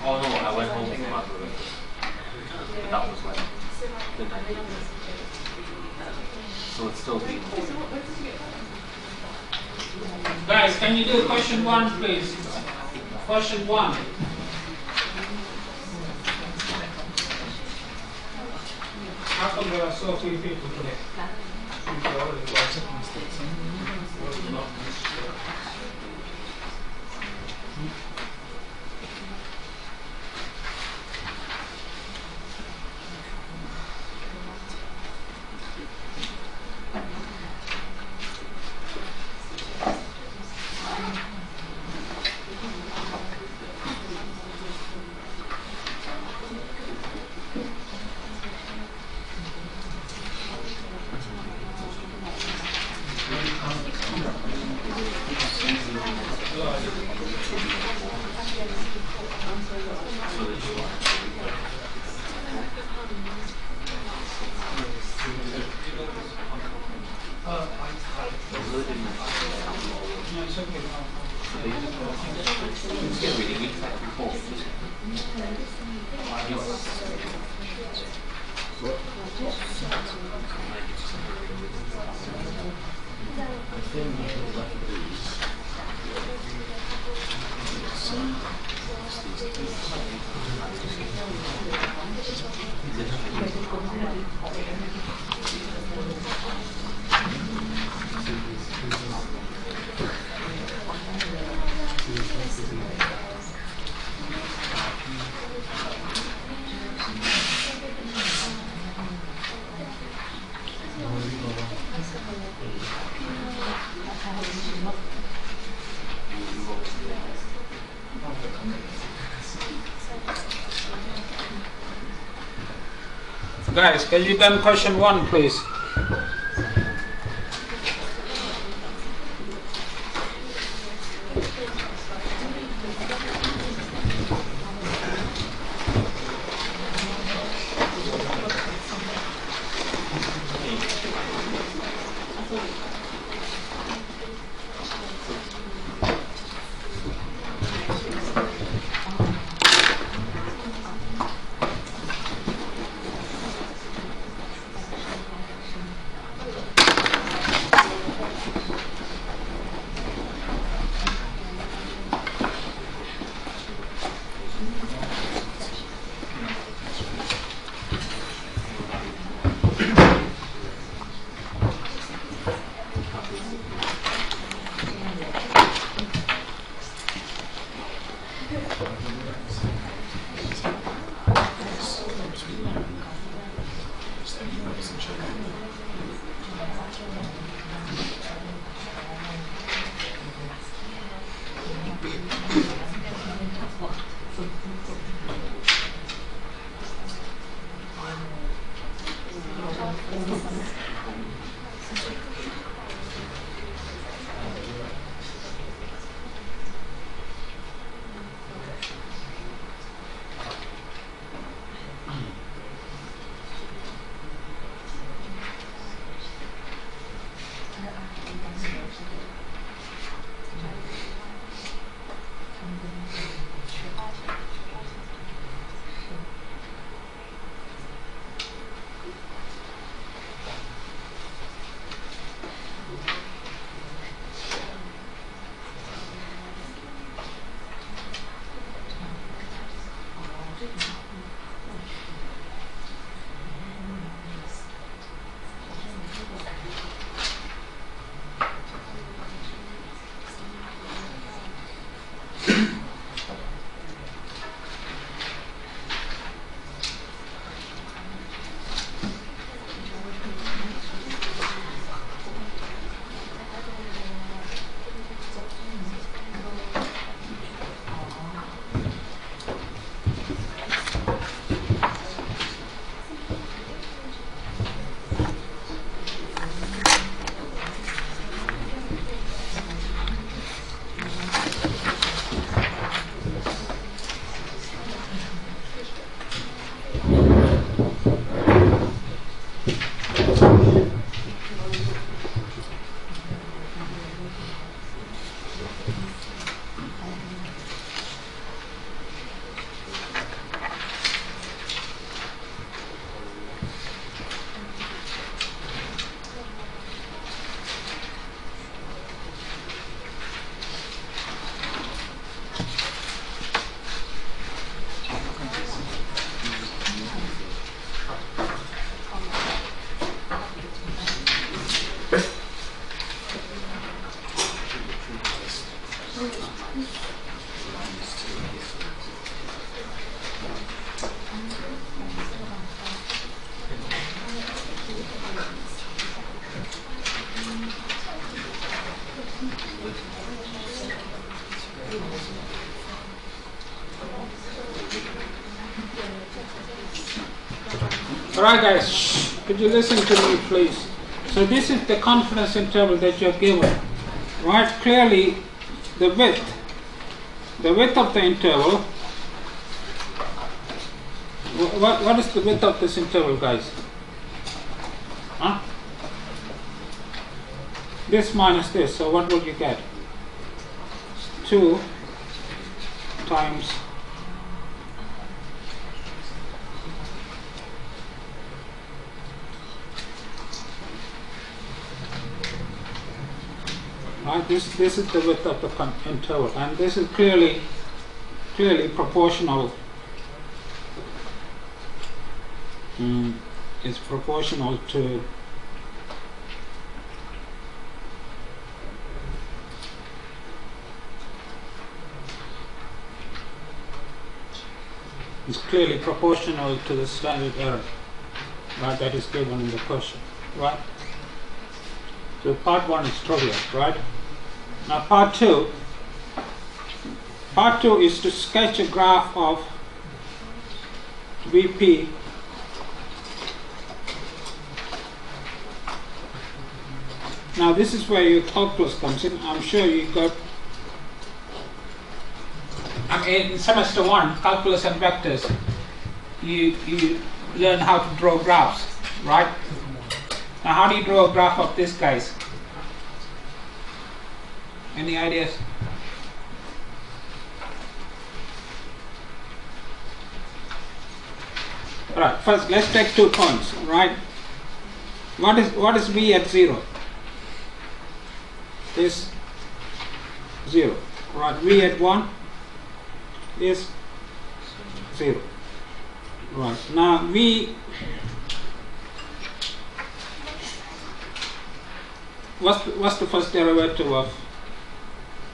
Oh no, I went home from that room. But that was like the night. So it's still being. Guys, can you do question 1, please? Question 1. How come there are so few people today? Guys, can you done question 1, please? Alright guys, could you listen to me please? So this is the confidence interval that you're given. Right, clearly the width of the interval, what is the width of this interval, guys? Huh? This minus this, so what would you get? 2 times right, this is the width of the interval, and this is clearly proportional. It's proportional to the standard error, right, that is given in the question, right? So part 1 is trivial, right? Now part 2 is to sketch a graph of VP Now this is where your calculus comes in. I'm sure you got, in semester 1, calculus and vectors, you learn how to draw graphs, right? Now how do you draw a graph of this, guys? Any ideas? Alright, first let's take 2 points, right? What is V at 0? Is 0. Right, V at 1 is 0. Right, now V, what's the first derivative of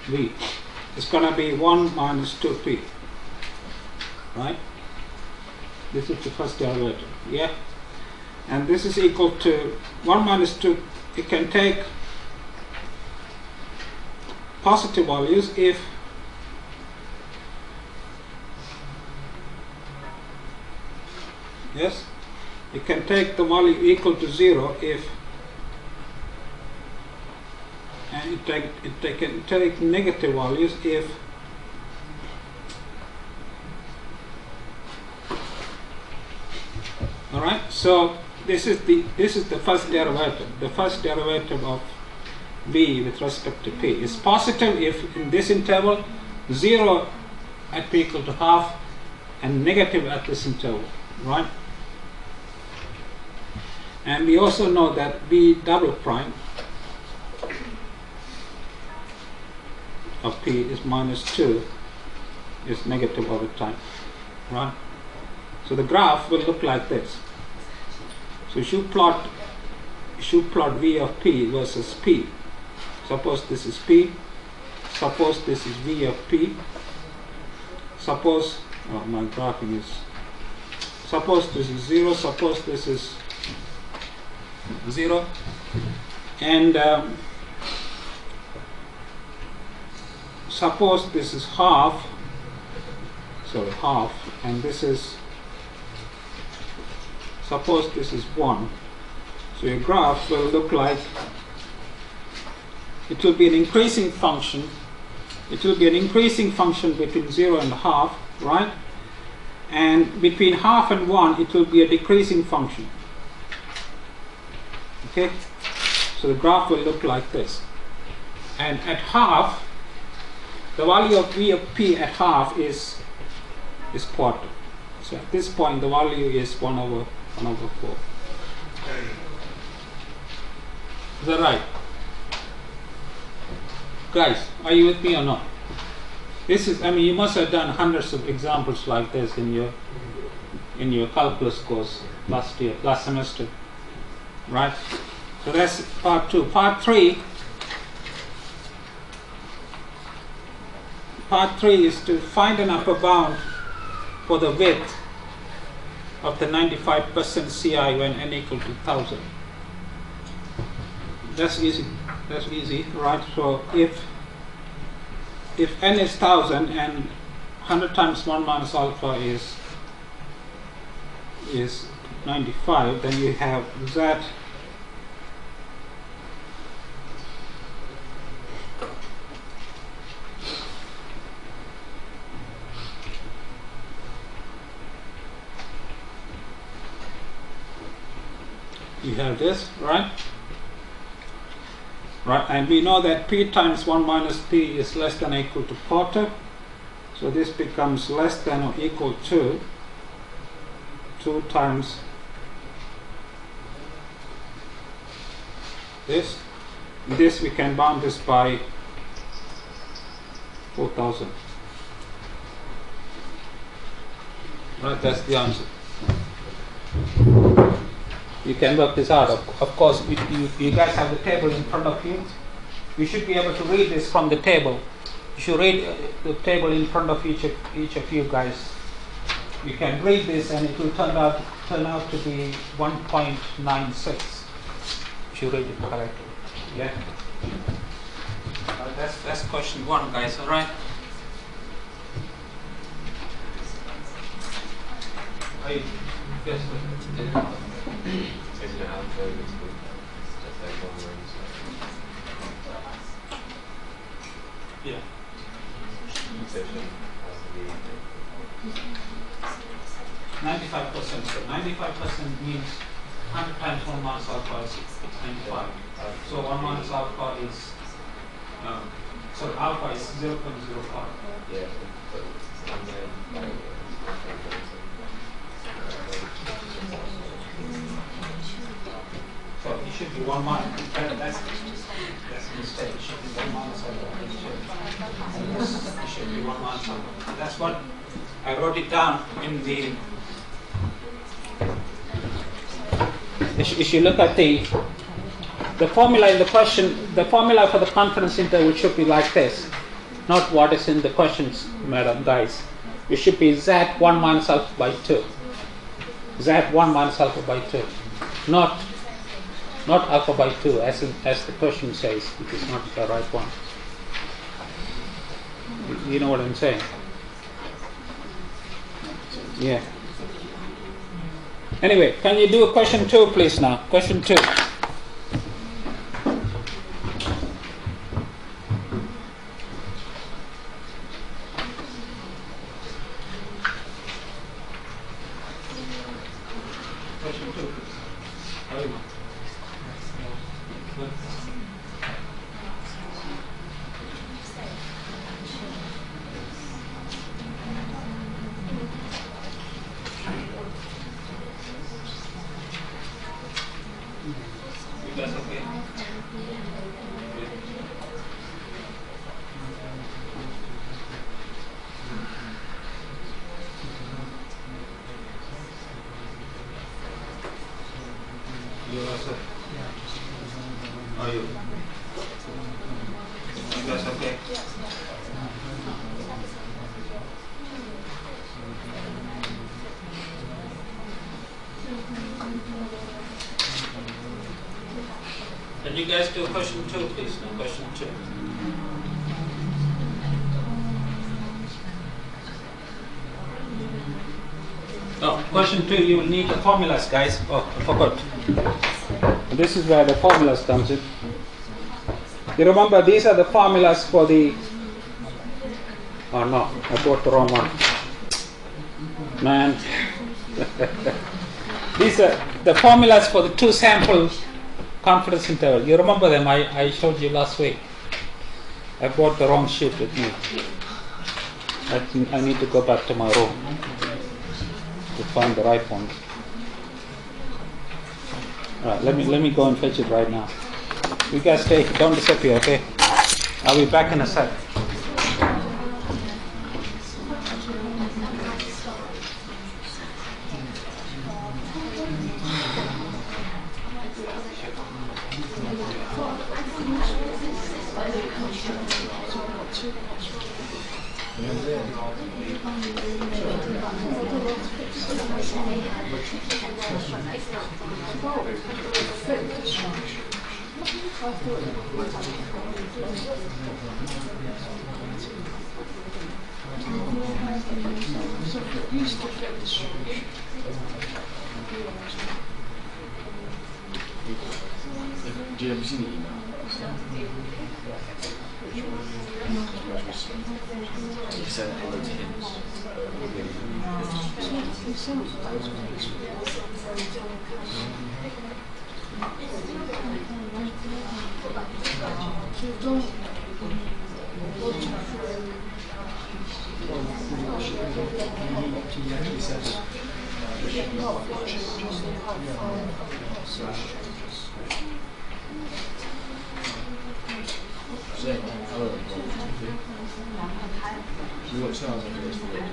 V? It's going to be 1 minus 2p. Right? This is the first derivative. Yeah? And this is equal to 1 minus 2. It can take positive values if you can take the value equal to 0 if, and it can take negative values if alright. So this is the first derivative. The first derivative of v with respect to p is positive if in this interval 0 at p equal to half and negative at this interval, right? And we also know that v double prime of p is minus 2 is negative over time, right? So the graph will look like this. So you should plot v of p versus p. Suppose this is p, suppose this is v of p, suppose, oh, my graphing is, suppose this is 0, suppose this is 0, and suppose this is half, and this is, suppose this is 1. So your graph will look like, it will be an increasing function. It will be an increasing function between 0 and half, right? And between half and 1, it will be a decreasing function. Okay? So the graph will look like this. And at half, the value of v of p at half is quarter. So at this point, the value is 1 over 4. Is that right? Guys, are you with me or not? This is, I mean, you must have done hundreds of examples like this in your calculus course last semester, right? So that's part 2. Part 3 is to find an upper bound for the width of the 95% CI when n equal to 1000. That's easy, right? So if n is 1000 and 100 times 1 minus alpha is 95, then you have z you have this, right? Right, and we know that p times 1 minus p is less than or equal to quarter. So this becomes less than or equal to 2 times this. This we can bound this by 4000. Right, that's the answer. You can work this out. Of course, you guys have the table in front of you. You should be able to read this from the table. You should read the table in front of each of you guys. You can read this, and it will turn out to be 1.96. If you read it correctly. Yeah. That's question 1, guys. All right. Yes. Yeah. 95%. So 95% means 100 times 1 minus alpha is 95. So 1 minus alpha is alpha is 0.05. Yeah. So it should be 1 minus. That's a mistake. It should be 1 minus alpha. It should be 1 minus alpha. That's what I wrote it down in the. If you look at the formula in the question, the formula for the confidence interval should be like this. Not what is in the questions, madam, guys. It should be Z1 minus alpha by 2. Z1 minus alpha by 2. Not alpha by 2 as the question says, which is not the right one. You know what I'm saying? Yeah. Anyway, can you do question 2, please, now? Question 2. Question 2, please. That's okay. You also? Are you? You guys okay? Can you guys do question 2, please? No, question 2. Oh, question 2, you will need the formulas, guys. Oh, I forgot. This is where the formulas comes in. You remember these are the formulas for the... Oh no, I got the wrong one. Man. These are the formulas for the 2 sample confidence interval. You remember them? I showed you last week. I brought the wrong sheet with me. I think I need to go back to my room to find the right one. Alright, let me go and fetch it right now. You guys stay, don't disappear, okay? I'll be back in a sec. Do you ever see the email? You said hello to hints. What sounds like this for you?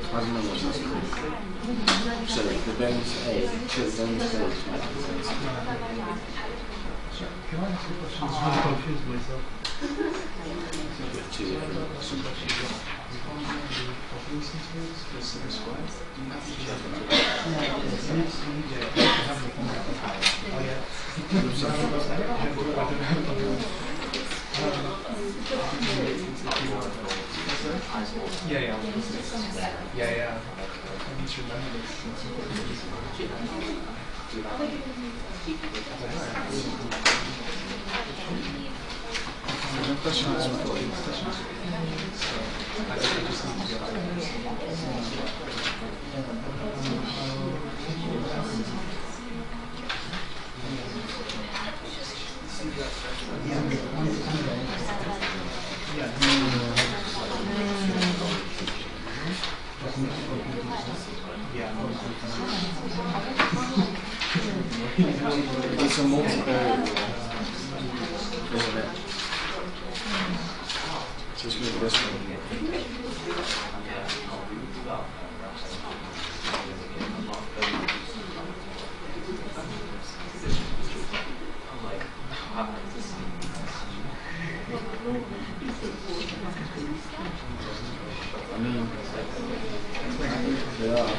I don't know what's this called. So the bones A, children's bones. Can I ask you a question? I'm confused myself. Two different. It's a multivariable, isn't it? Just move this one. I mean, there are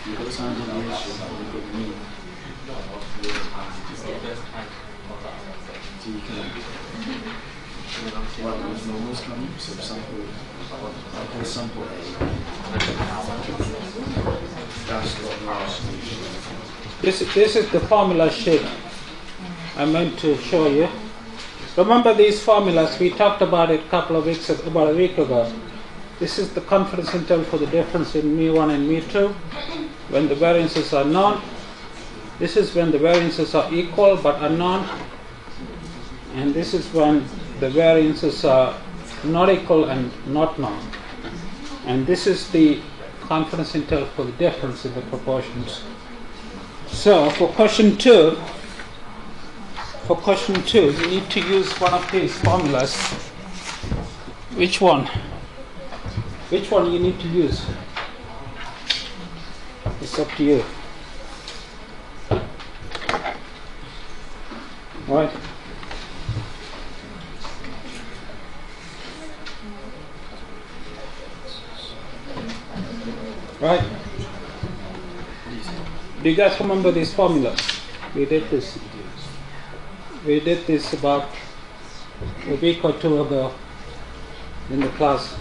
you've got signs on the issue, like you've got me. So you can, well, there's normals coming, so sample, okay, sample A. That's what last This is the formula sheet I meant to show you. Remember these formulas, we talked about it about a week ago. This is the confidence interval for the difference in mu1 and mu2 when the variances are known. This is when the variances are equal but unknown, and this is when the variances are not equal and not known. And this is the confidence interval for the difference in the proportions. So for question 2, you need to use one of these formulas. Which one? Which one you need to use? It's up to you. Right. Right. Do you guys remember these formulas? We did this about a week or two ago in the class.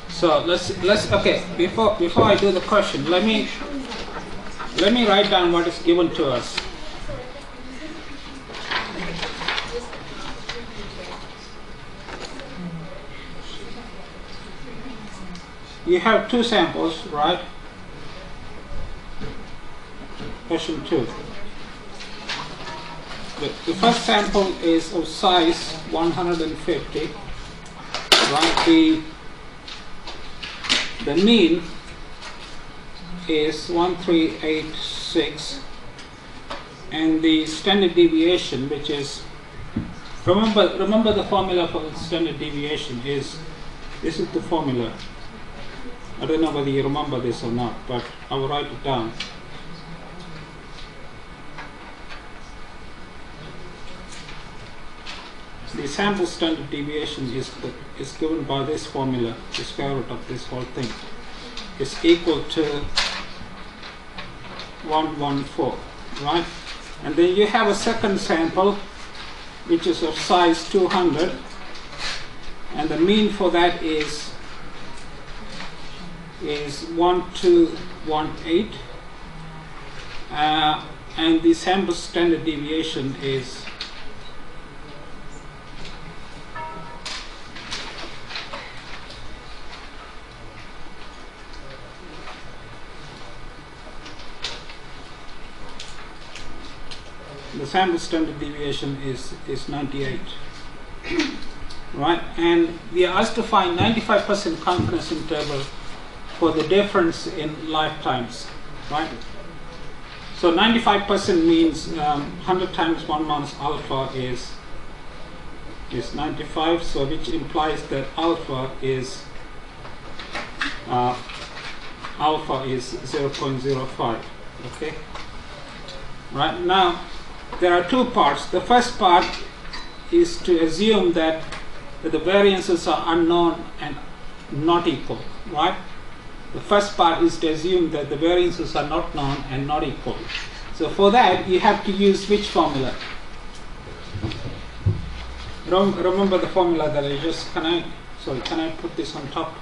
So let's okay, before I do the question, let me write down what is given to us. You have two samples, right? Question 2. The first sample is of size 150, right? The mean is 1386, and the standard deviation, which is, remember the formula for the standard deviation is, this is the formula. I don't know whether you remember this or not, but I will write it down. The sample standard deviation is given by this formula, the square root of this whole thing. Is equal to 114, right? And then you have a second sample, which is of size 200, and the mean for that is 1218, and the sample standard deviation is the sample standard deviation is 98, right? And we are asked to find 95% confidence interval for the difference in lifetimes, right? So 95% means 100 times 1 minus alpha is is 95, so which implies that alpha is 0.05. Okay. Right now, there are two parts. The first part is to assume that the variances are unknown and not equal. Right. The first part is to assume that the variances are not known and not equal. So for that, you have to use which formula? Remember the formula that I just, can I put this on top?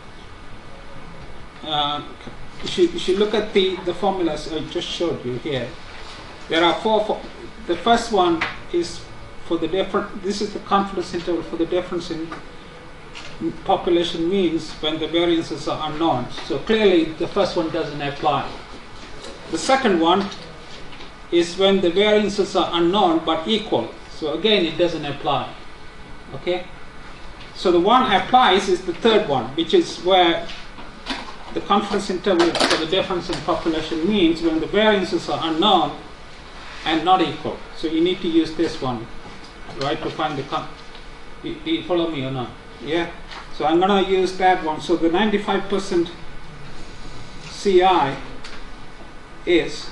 You should look at the formulas I just showed you here. There are four. The first one is for the different. This is the confidence interval for the difference in population means when the variances are unknown. So clearly the first one doesn't apply. The second one is when the variances are unknown but equal. So again it doesn't apply. Okay? So the one applies is the third one, which is where the confidence interval for the difference in population means when the variances are unknown and not equal. So you need to use this one, right, to find the do you follow me or not? Yeah? So I'm going to use that one. So the 95% CI is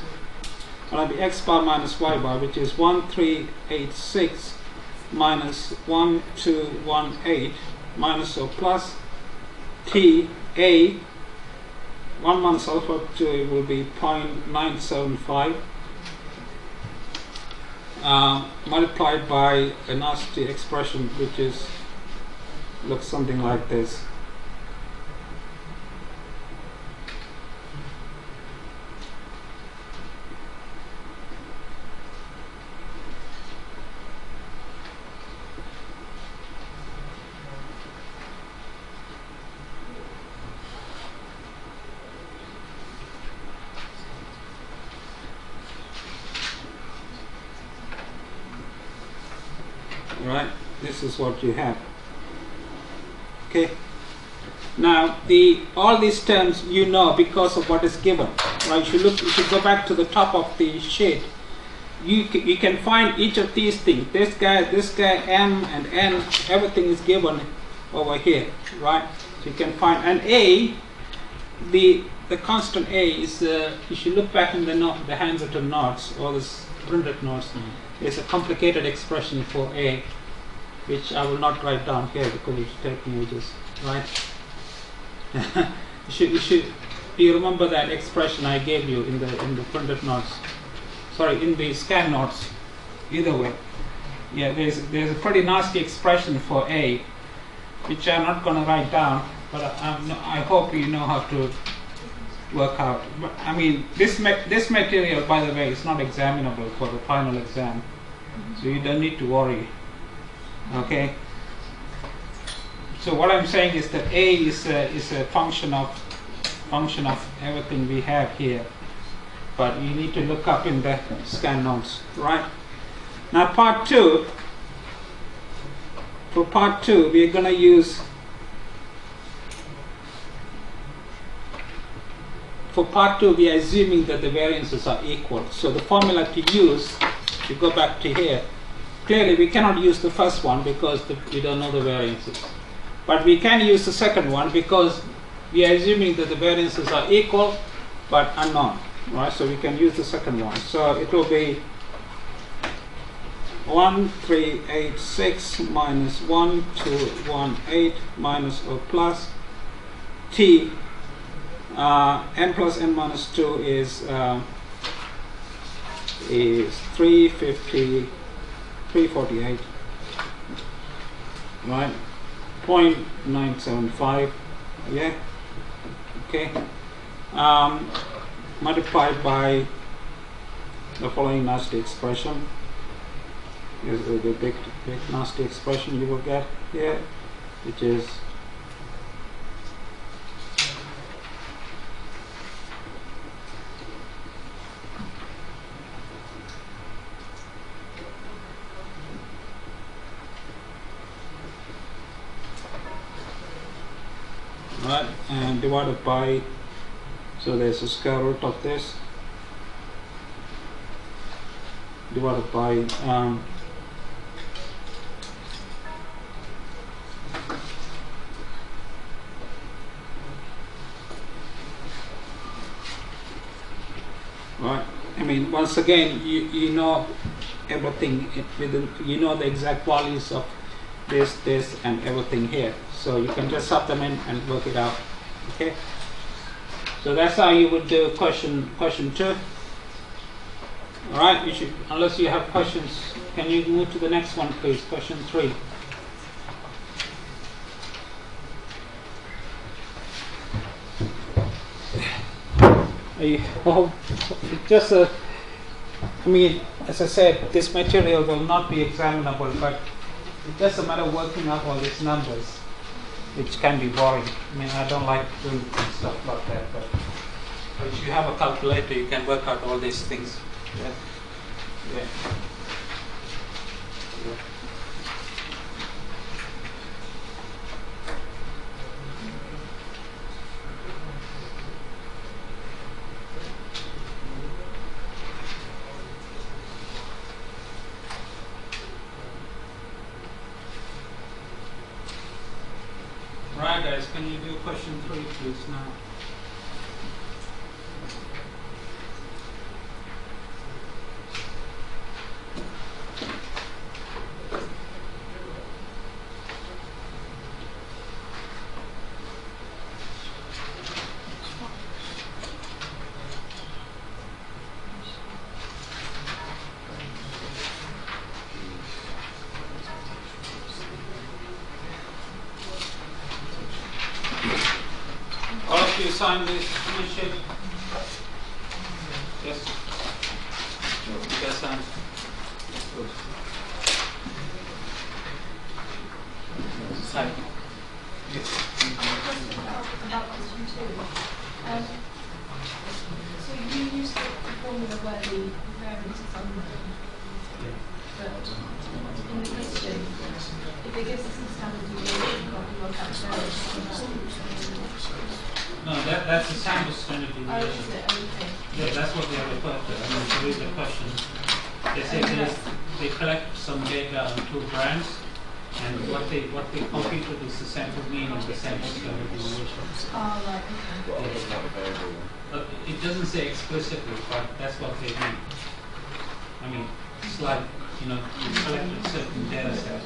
going to be x bar minus y bar, which is 1386 minus 1218 minus or plus T A 1 minus alpha 2 will be 0.975 multiplied by a nasty expression which is looks something like this. Right, this is what you have. Okay. Now all these terms you know because of what is given. Right? If you go back to the top of the sheet, you can find each of these things. This guy, M and N, everything is given over here. Right? So you can find, and A, the constant A is if you look back in the handwritten notes or the printed notes, is a complicated expression for A, which I will not write down here because it's taking ages, right? Do you remember that expression I gave you in the printed notes? Sorry, in the scan notes. Either way, yeah, there's a pretty nasty expression for A, which I'm not going to write down, but I hope you know how to work out. But I mean, this material, by the way, is not examinable for the final exam, so you don't need to worry. Okay. So what I'm saying is that A is a function of everything we have here, but you need to look up in the scan notes, right? Now part 2. For part 2, we're going to use. For part 2, we are assuming that the variances are equal. So the formula to use, if you go back to here, clearly we cannot use the first one because we don't know the variances. But we can use the second one because we are assuming that the variances are equal but unknown. Right? So we can use the second one. So it will be 1386 minus 1218 minus or plus T. N plus n minus 2 is 348, right? 0.975, yeah. Okay. Multiplied by the following nasty expression. Is the big nasty expression you will get here, which is right, and divided by, so there's a square root of this, divided by Right. I mean, once again, you know everything within. You know the exact values of this, and everything here. So you can just sub them in and work it out. Okay. So that's how you would do question 2. All right. You should, unless you have questions, can you move to the next one, please? Question 3. Well, just I mean, as I said, this material will not be examinable, but it's just a matter of working out all these numbers, which can be boring. I mean, I don't like doing stuff like that, but if you have a calculator, you can work out all these things. Yeah. Yeah. Yeah. Right, guys, can you do question 3, please, now? All of you sign this sheet. Yes. You guys sign. Good. Sign. Yes. About question 2. So you use the formula where the variance is unknown, but in the question, if it gives us a standard deviation, you can't work out the variance. No, that's the sample standard Oh, deviation. is it? Okay. Yeah, that's what they are referred to. I mean, to read the question, they say they collect some data on 2 brands, and what they computed is the sample mean and the sample standard deviation. Oh, right, okay. But it doesn't say explicitly, but that's what they mean. I mean, it's like, you know, you collect a certain data set,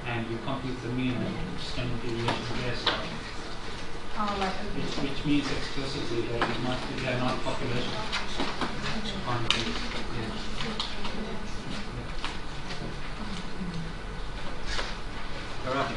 and you compute the mean and standard deviation based on it. Oh, right, okay. Which means explicitly that they are not population quantities. Yeah. All right.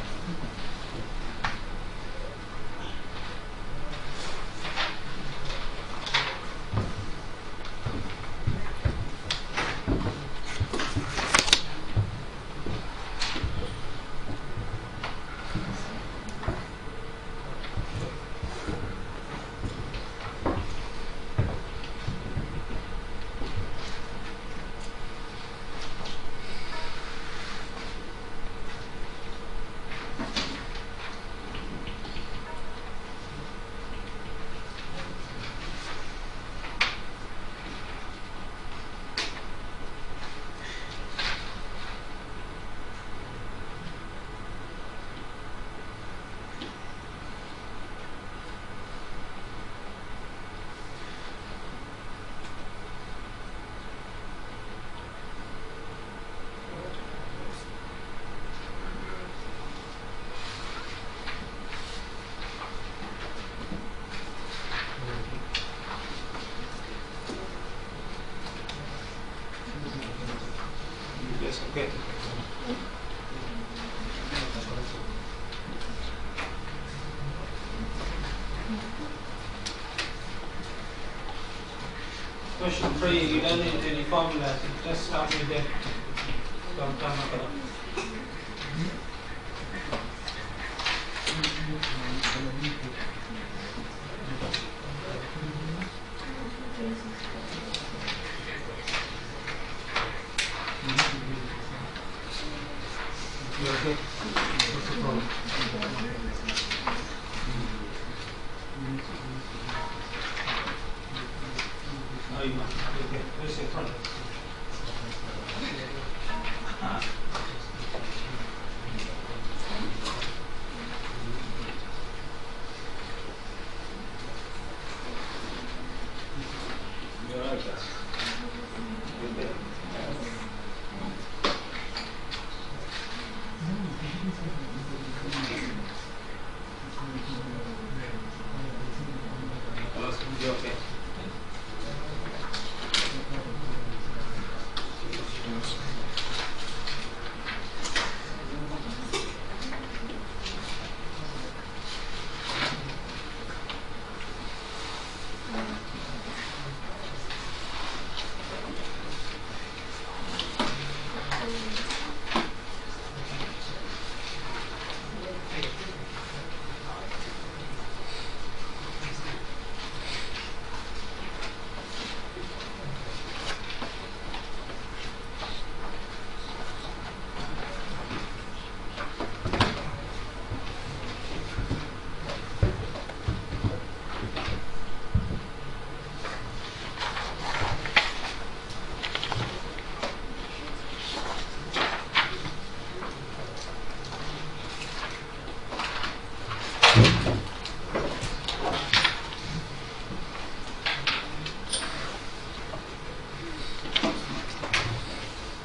Yes, okay. Question 3, you don't need any formulas, you just start with it. Some time ago. You okay? What's the problem? Oh, you must. Okay, where's your front? You okay?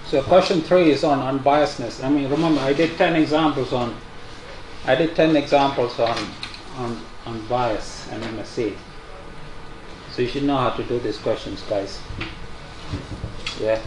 So question 3 is on unbiasedness. I mean, remember I did 10 examples on bias and MSC. So you should know how to do these questions, guys. Yeah.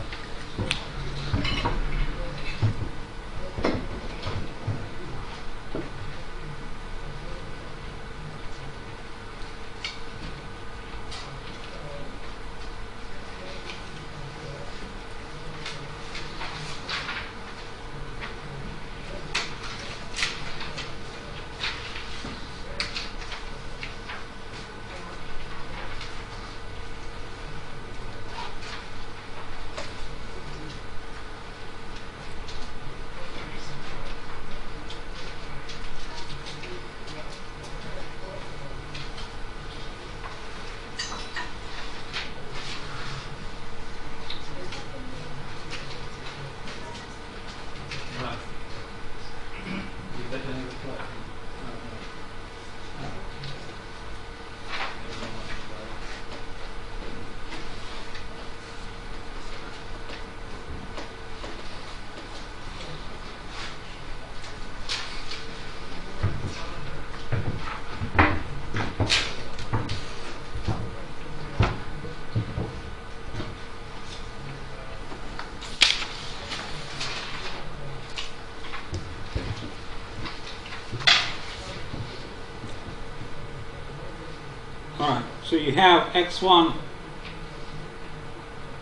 Alright, so you have x1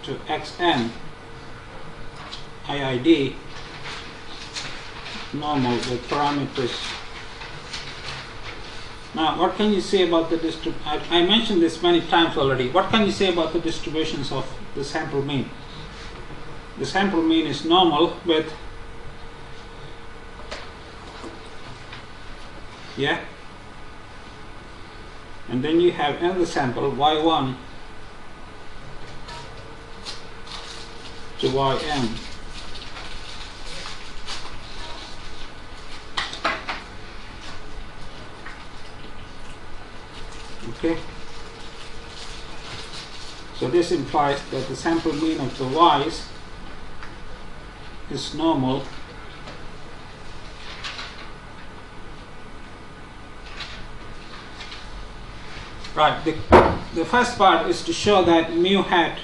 to xn IID normal with parameters. Now what can you say about the I mentioned this many times already. What can you say about the distributions of the sample mean? The sample mean is normal with, yeah, and then you have another sample y1 to ym. Okay, so this implies that the sample mean of the y's is normal right. The first part is to show that mu hat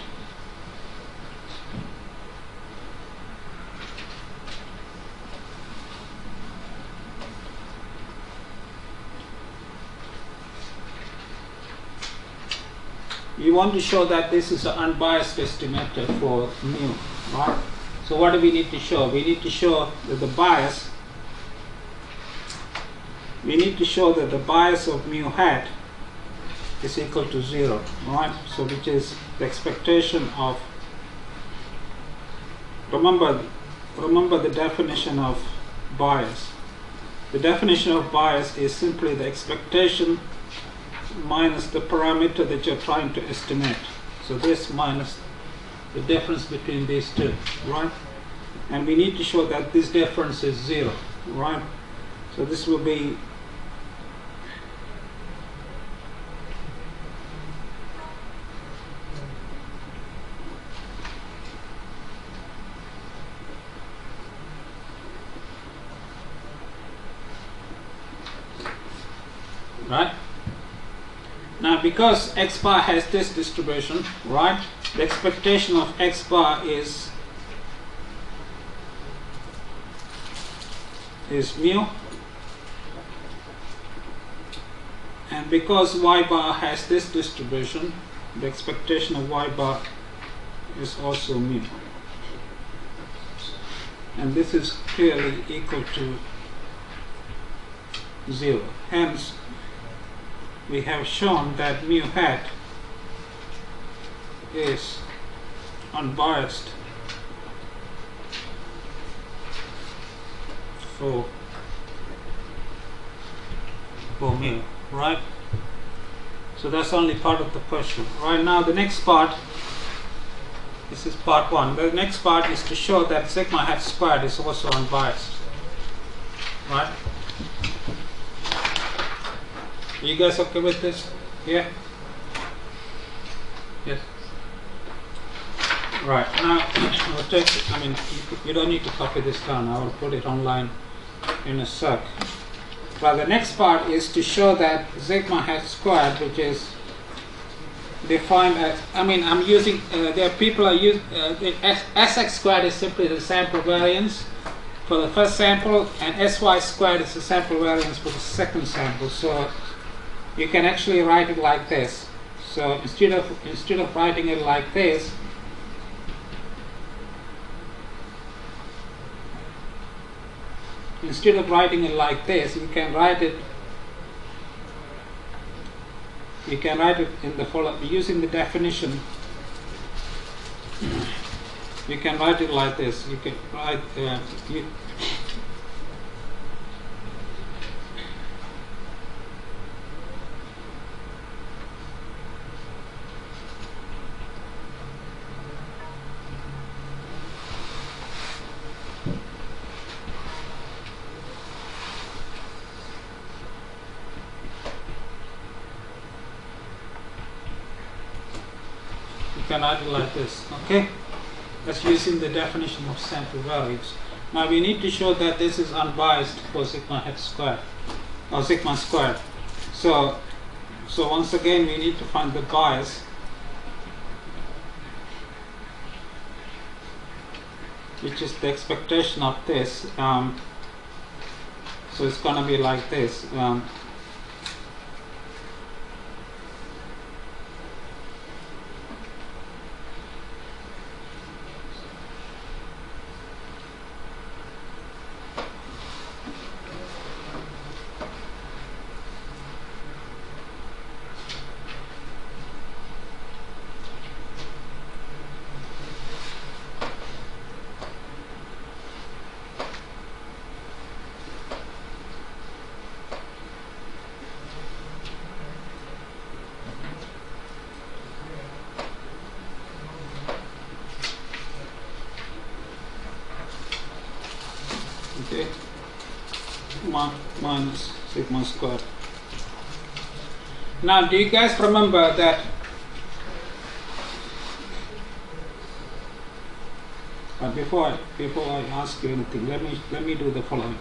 you want to show that this is an unbiased estimator for mu, right? So what do we need to show? We need to show that the bias of mu hat is equal to 0, right? So which is the expectation of, remember the definition of bias. The definition of bias is simply the expectation minus the parameter that you're trying to estimate. So this minus the difference between these two, right? And we need to show that this difference is 0, right? So this will be right? Now because x bar has this distribution, right, the expectation of x bar is mu, and because y bar has this distribution, the expectation of y bar is also mu, and this is clearly equal to 0. Hence we have shown that mu hat is unbiased for mu, right? So that's only part of the question. Right now the next part, this is part 1. The next part is to show that sigma hat squared is also unbiased, right? Are you guys okay with this? Yeah? Yes. Right, now we'll take, you don't need to copy this down, I will put it online in a sec. But the next part is to show that sigma hat squared, which is defined as, I'm using, there are people are using, Sx squared is simply the sample variance for the first sample, and Sy squared is the sample variance for the second sample. So you can actually write it like this. So instead of writing it like this, you can write it in the following, using the definition. You can write it like this. You can write like this, okay? That's using the definition of sample values. Now we need to show that this is unbiased for sigma hat squared, or sigma squared. So once again we need to find the bias, which is the expectation of this. So it's going to be like this. Okay, minus sigma squared. Now, do you guys remember that before I ask you anything, let me do the following.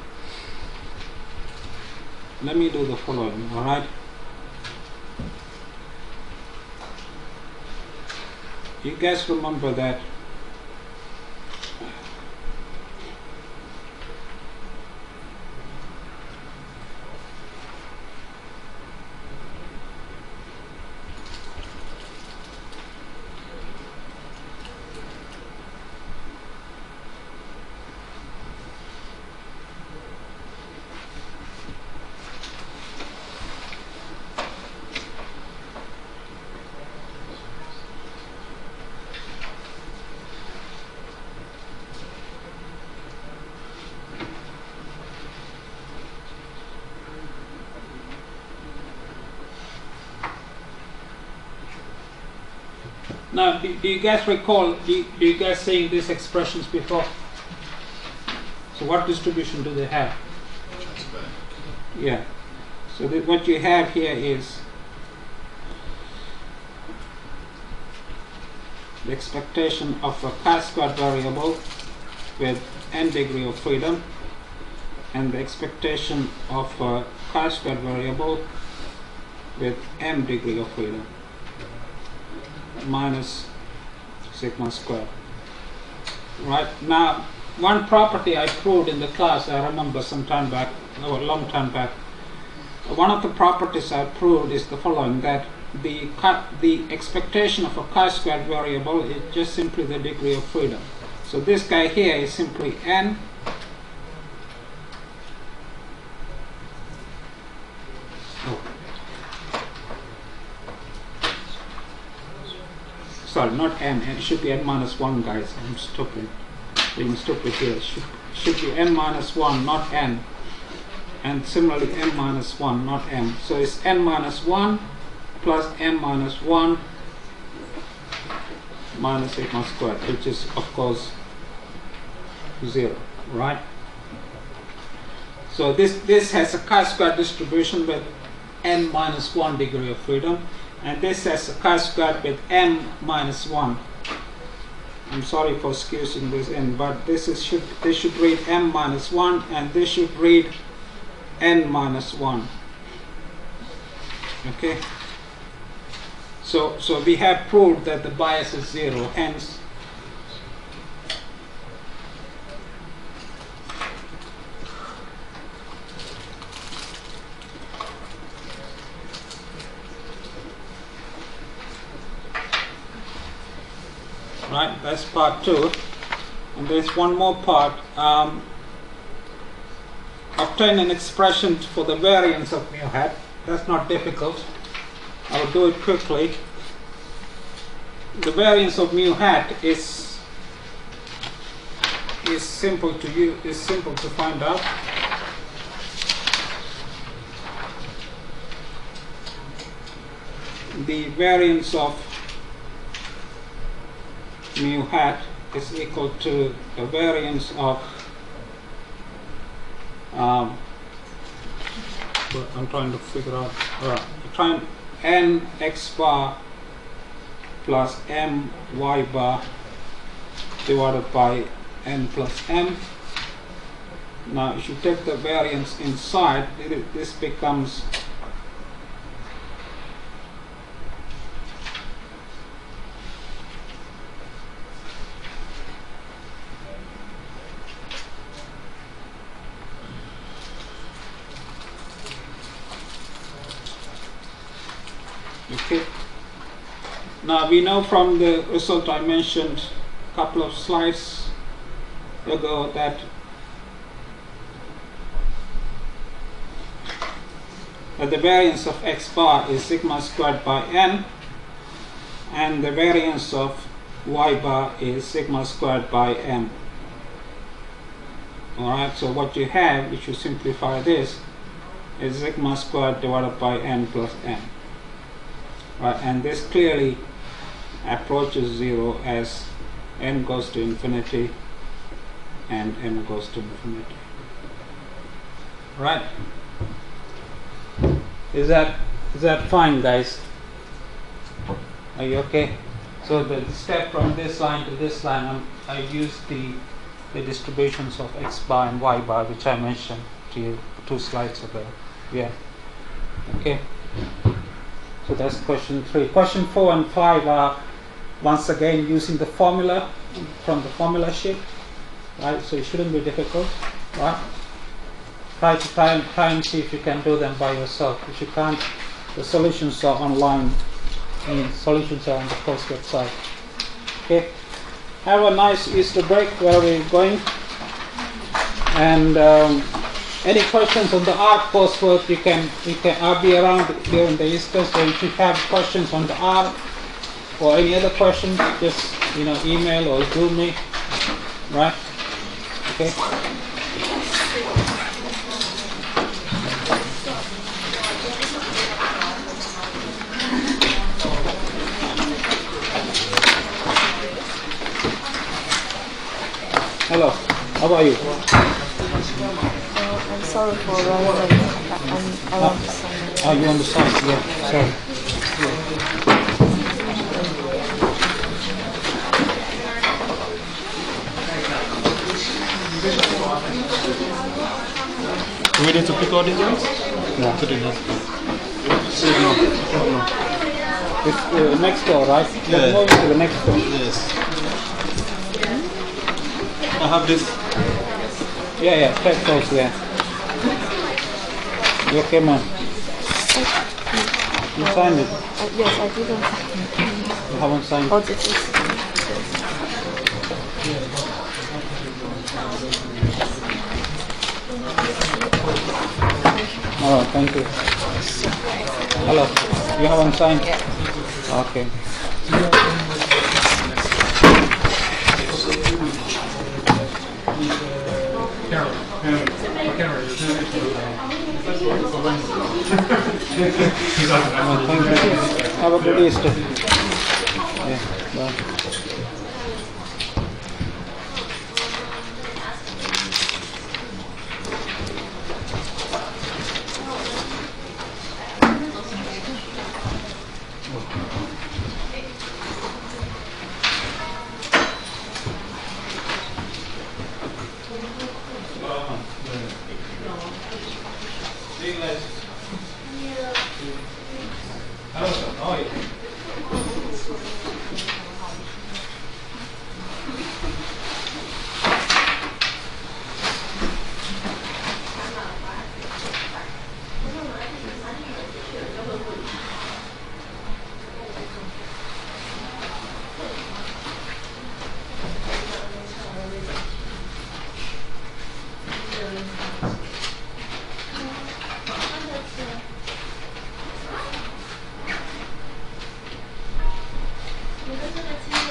All right. You guys remember that now, do you guys recall, do you guys seeing these expressions before? So what distribution do they have? Yeah. So what you have here is the expectation of a chi-squared variable with n degree of freedom, and the expectation of a chi-squared variable with m degree of freedom minus sigma squared. Right, now one property I proved in the class, I remember some time back, or a long time back, one of the properties I proved is the following, that the expectation of a chi-squared variable is just simply the degree of freedom. So this guy here is simply n sorry, not n, it should be n minus 1, guys. I'm stupid. Being stupid here. Should be n minus 1, not n. And similarly n minus 1, not m. So it's n minus 1 plus m minus 1 minus sigma squared, which is of course 0, right? So this has a chi-square distribution with n minus 1 degree of freedom, and this has a chi-squared with m minus 1. I'm sorry for excusing this n, but this should read m minus 1, and this should read n minus 1. Okay. So we have proved that the bias is 0, hence right, that's part 2. And there's one more part. Obtain an expression for the variance of mu hat. That's not difficult. I'll do it quickly. The variance of mu hat is simple to find out. The variance of mu hat is equal to the variance of I'm trying to figure out n x bar plus m y bar divided by n plus m. Now if you take the variance inside, this becomes okay. Now we know from the result I mentioned a couple of slides ago that the variance of x bar is sigma squared by n, and the variance of y bar is sigma squared by m. Alright, so what you have, if you simplify this, is sigma squared divided by n plus m. Right, and this clearly approaches 0 as n goes to infinity and m goes to infinity. Right? Is that fine, guys? Are you okay? So the step from this line to this line, I used the distributions of x bar and y bar, which I mentioned to you 2 slides ago. Yeah. Okay. So that's question 3. Question 4 and 5 are once again using the formula from the formula sheet, right? So it shouldn't be difficult, right? Try and see if you can do them by yourself. If you can't, the solutions are online. Solutions are on the course website. Okay. Have a nice Easter break where we're going. And any questions on the art coursework, I'll be around during the Easter, so if you have questions on the art or any other questions, just email or Zoom me, right? Okay. Hello, how are you? I'm sorry for running late. I want to sign. Oh, you on the side? Yeah, sorry. Ready to pick audience? Yeah. Put it in. It's next door, right? Yeah. Let's move to the next door. Yes. I have this. Yeah, take those there. You came on. You signed it. Yes, I didn't. You haven't signed Oh, it. this is. Oh, thank you. Hello. You haven't signed? Okay. Oh, thank you. Have a good Easter. Yeah, bye. 이것은